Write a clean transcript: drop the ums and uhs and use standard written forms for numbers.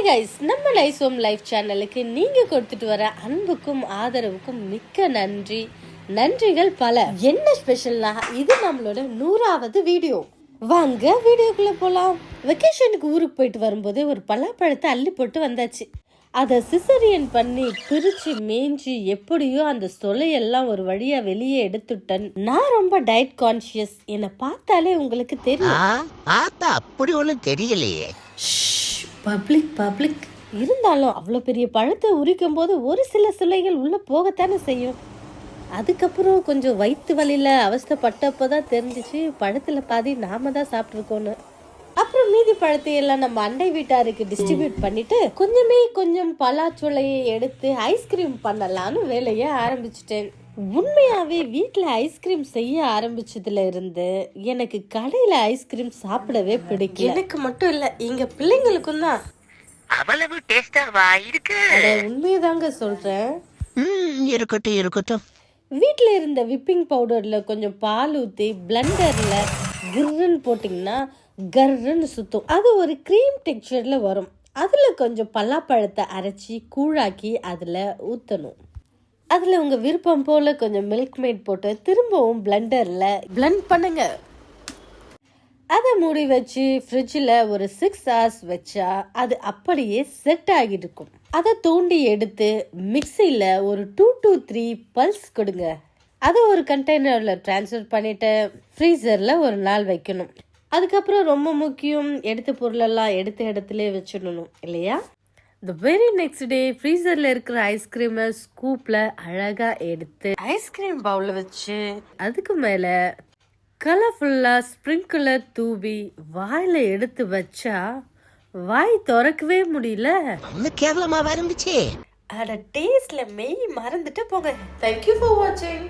Guys, நம்ம lies home life சேனலுக்கு நீங்க கொடுத்துட்டு வர அன்புக்கும் ஆதரவுக்கும் மிக்க நன்றிகள் பல. என்ன ஸ்பெஷல்னா இது நம்மளோட 100வது வீடியோ. வாங்க வீடியோக்குள்ள போலாம். வெக்கேஷனுக்கு ஊருக்கு போயிட்டு வரும்போது ஒரு பலாப்பழத்தை அள்ளி போட்டு வந்தாச்சு. அதை சிசரியன் பண்ணி பிரிச்சு மேய்ஞ்சி எப்படியோ அந்த சொலையெல்லாம் ஒரு வழியா வெளியே எடுத்துட்டேன். நான் ரொம்ப டயட் கான்சியஸ். என்னை பார்த்தாலே உங்களுக்கு தெரியும். அப்படி ஒன்றும் தெரியலையே. பப்ளிக் இருந்தாலும் அவ்வளோ பெரிய பழத்தை உரிக்கும் போது ஒரு சில சிலைகள் உள்ள போகத்தானே செய்யும். அதுக்கப்புறம் கொஞ்சம் வயிற்று வலியில் அவஸ்தைப்பட்டப்பதான் தெரிஞ்சிச்சு பழத்தில் பாதி நாம தான் சாப்பிட்ருக்கோன்னு. அப்புறம் மீதி பழத்தையெல்லாம் நம்ம அண்டை வீட்டாருக்கு டிஸ்ட்ரிபியூட் பண்ணிட்டு கொஞ்சம் பலாச்சோலையை எடுத்து ஐஸ்கிரீம் பண்ணலான்னு வேலையை ஆரம்பிச்சிட்டேன். உண்மையாவே வீட்டில் ஐஸ்கிரீம் செய்ய ஆரம்பிச்சதுல இருந்து எனக்கு கடையில ஐஸ்கிரீம் சாப்பிடவே பிடிக்கும். எனக்கு மட்டும் இல்ல, எங்க பிள்ளைங்களுக்கும் தான். அவ்வளவு டேஸ்டாவா இருக்கு? உண்மையதாங்க சொல்றேன். இருக்கட்டும். வீட்டில் இருந்த விப்பிங் பவுடர்ல கொஞ்சம் பால் ஊற்றி பிளண்டர்ல கிர்ன்னு போட்டிங்கன்னா கர்ன்னு சுத்தும். அது ஒரு க்ரீம் டெக்ஸ்சர்ல வரும். அதுல கொஞ்சம் பலாப்பழத்தை அரைச்சி கூழாக்கி அதுல ஊற்றணும். அதில் உங்கள் விருப்பம் போல் கொஞ்சம் மில்க் மேட் போட்டு திரும்பவும் பிளண்டரில் பிளண்ட் பண்ணுங்க. அதை மூடி வச்சு ஃப்ரிட்ஜில் ஒரு 6 hours வச்சா அது அப்படியே செட் ஆகிருக்கும். அதை தோண்டி எடுத்து மிக்சியில் ஒரு 2 to 3 பல்ஸ் கொடுங்க. அதை ஒரு கண்டெய்னரில் ட்ரான்ஸ்ஃபர் பண்ணிவிட்டு ஃப்ரீசரில் ஒரு நாள் வைக்கணும். அதுக்கப்புறம் ரொம்ப முக்கியம், எடுத்த பொருளெல்லாம் எடுத்த இடத்துல வச்சிடணும் இல்லையா? The very next day ஃப்ரீசரில் இருக்கிற ஐஸ்கிரீமை ஸ்கூப்பில் அழகாக எடுத்து ஐஸ்கிரீம் பவுலில் வச்சு அதுக்கு மேலே கலர்ஃபுல்லாக ஸ்ப்ரிங்கிளர் தூவி வாயில் எடுத்து வச்சா வாய் திறக்கவே முடியல. கேவலமாக இருந்துச்சு. அட டேஸ்ட்ல மெய் மறந்துட்டு போங்க. தேங்க்யூ ஃபார் வாட்சிங்.